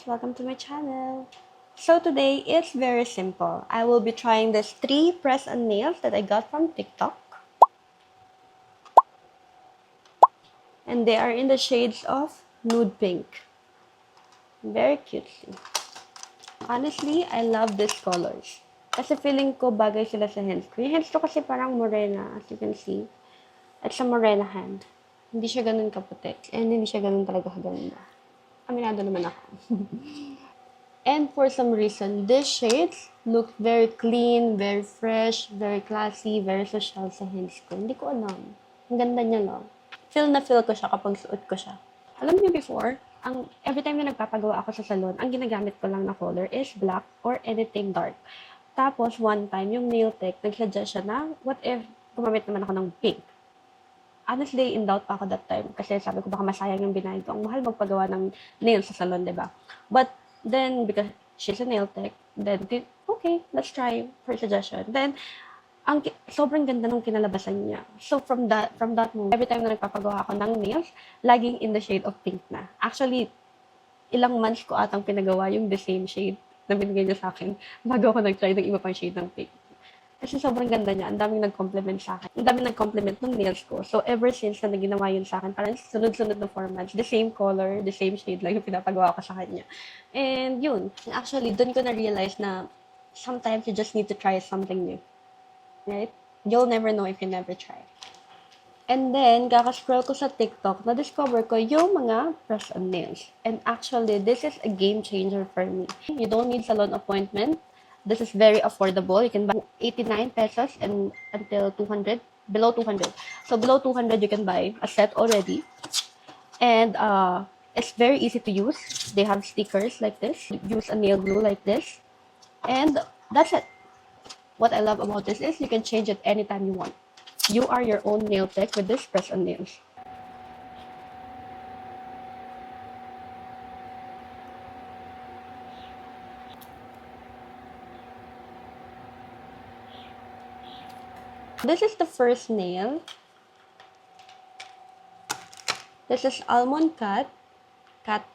guys, welcome to my channel. So today it's very simple. I will be trying these 3 press-on nails that I got from TikTok. And they are in the shades of nude pink. Very cutesy. Honestly, I love these colors. Kasi feeling ko bagay sila sa hands ko. Yung hands ko kasi parang morena, as you can see. It's a morena hand. Hindi siya ganun kaputi. And hindi siya ganun talaga kaganda. Aminado naman ako. And for some reason, these shades look very clean, very fresh, very classy, very social sa hands ko. Hindi ko alam. Ang ganda niya lang. Feel na feel ko siya kapag suot ko siya. Alam niyo before, every time na nagpapagawa ako sa salon, ang ginagamit ko lang na color is black or anything dark. Tapos, one time, yung nail tech, nag-suggest siya na, what if gumamit naman ako ng pink? Honestly, in doubt pa ako that time. Kasi sabi ko, baka masayang yung binayad ko. Ang mahal magpagawa ng nail sa salon, diba? But, then, because she's a nail tech, then, okay, let's try for suggestion. Then, sobrang ganda ng kinalabasan niya. So, from that moment, every time na nagpapagawa ako ng nails, laging in the shade of pink na. Actually, ilang months ko atang pinagawa yung the same shade na binigay niya sa akin bago ako nag-try ng iba pang shade ng pink. Kasi sobrang ganda niya. Ang daming nag-compliment sa akin. Ang daming nag-compliment ng nails ko. So, ever since na naginawa yun sa akin, parang sunod-sunod na formats, the same color, the same shade lang yung pinapagawa ko sa kanya. And yun. Actually, dun ko na-realize na sometimes you just need to try something new. Right? You'll never know if you never try. And then, kaka-scroll ko sa TikTok, na-discover ko yung mga press-on nails. And actually, this is a game changer for me. You don't need salon appointment. This is very affordable. You can buy 89 pesos and until 200, below 200. So below 200, you can buy a set already. And it's very easy to use. They have stickers like this. Use a nail glue like this. And that's it. What I love about this is you can change it anytime you want. You are your own nail tech with this press-on nails. This is the first nail. This is almond cat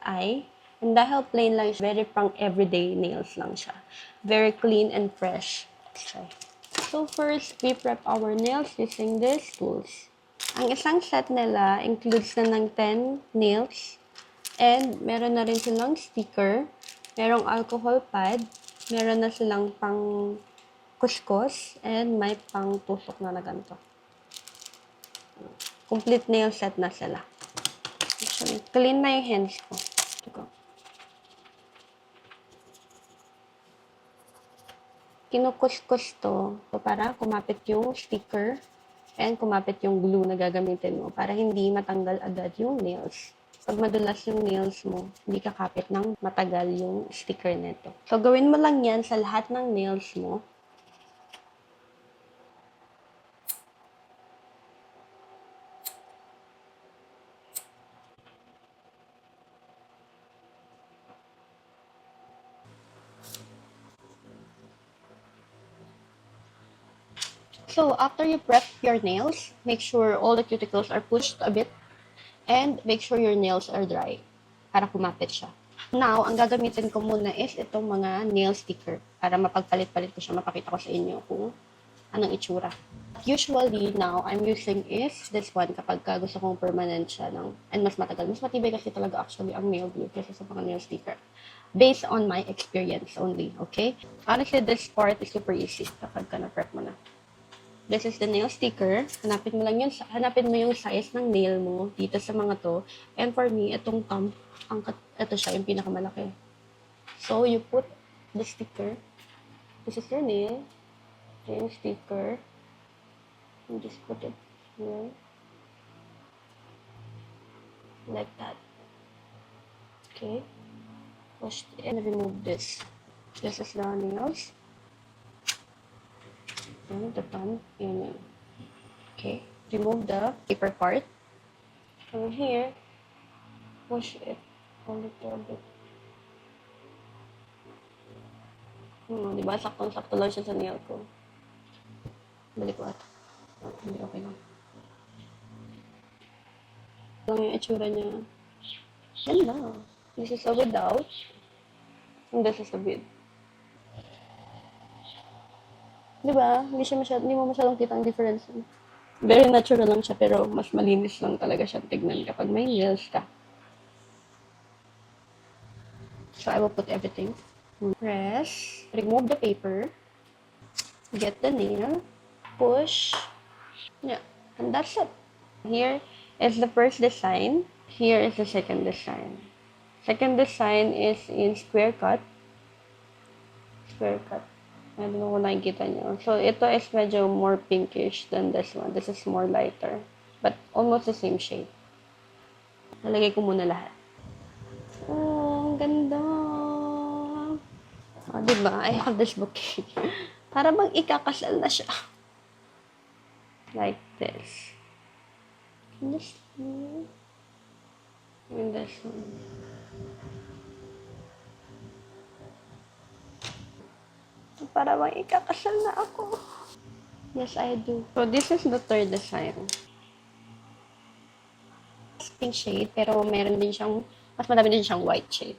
eye. And dahil plain lang siya, very pang everyday nails lang siya. Very clean and fresh. Okay. So first, we prep our nails using these tools. Ang isang set nila includes na ng 10 nails. And meron na rin silang sticker. Merong alcohol pad. Meron na silang pang kuskus. And may pang tusok na ganito. Complete nail set na sila. Actually, clean na yung hands ko. Kinukuskus to para kumapit yung sticker and kumapit yung glue na gagamitin mo para hindi matanggal agad yung nails. Pag madulas yung nails mo, hindi kakapit ng matagal yung sticker nito. So, gawin mo lang yan sa lahat ng nails mo. So, after you prep your nails, make sure all the cuticles are pushed a bit and make sure your nails are dry para kumapit siya. Now, ang gagamitin ko muna is itong mga nail sticker para mapagpalit-palit ko siya, mapakita ko sa inyo kung anong itsura. Usually, now, I'm using is this one kapag gusto kong permanent siya and mas matagal. Mas matibay kasi talaga actually ang nail glue kaysa sa mga nail sticker. Based on my experience only, okay? Honestly, this part is super easy kapag na-prep mo na. This is the nail sticker. Hanapin mo yung size ng nail mo dito sa mga to. And for me, itong thumb, ito siya, yung pinakamalaki. So, you put the sticker. This is your nail. Yung sticker. You just put it here. Like that. Okay. Push and remove this. This is the nails. And the thumb, yun. Okay, remove the paper part. From here, push it a little bit. Diba? Saktong-sakto lang siya sa nail ko. Balik ko ata. Hindi, okay lang. Lang yung itsura niya. Yan lang. This is a without. And this is the bid. Diba? Hindi mo masyadong kita ang difference. Very natural lang siya, pero mas malinis lang talaga siya tignan kapag may nails ka. So, I will put everything. Press, remove the paper, get the nail, push, yeah, and that's it. Here is the first design. Here is the second design. Second design is in square cut. Square cut. I don't know kung nakikita nyo. So, ito is medyo more pinkish than this one. This is more lighter. But almost the same shade. Nalagay ko muna lahat. Oh, ang ganda. Oh, diba? I have this bouquet. Para bang ikakasal na siya. Like this. Can you see? And this one. Para bang ikakasal na ako. Yes, I do. So, this is the third design. Pink shade, pero meron din siyang, mas madami din siyang white shade.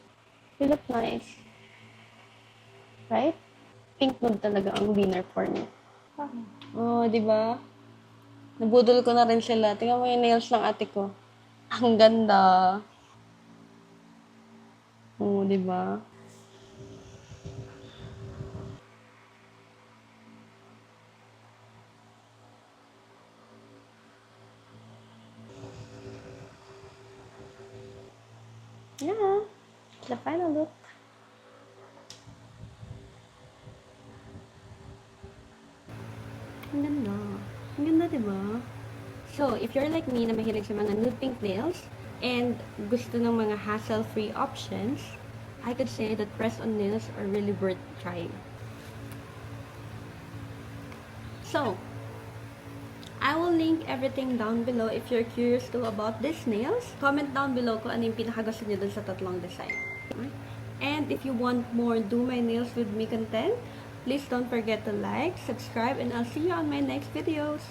They look nice. Right? Pink nude talaga ang winner for me. Oh, di ba? Nabudol ko na rin sila. Tingnan mo yung nails ng ate ko. Ang ganda. Oh, di ba? Yeah. The final look. Ang ganda. Ang ganda, diba? So, if you're like me na mahilig sa mga nude pink nails and gusto ng mga hassle-free options, I could say that press-on nails are really worth trying. So, I will link everything down below if you're curious too about these nails. Comment down below kung ano yung pinakagusto nyo dun sa tatlong design. And if you want more Do My Nails With Me content, please don't forget to like, subscribe, and I'll see you on my next videos.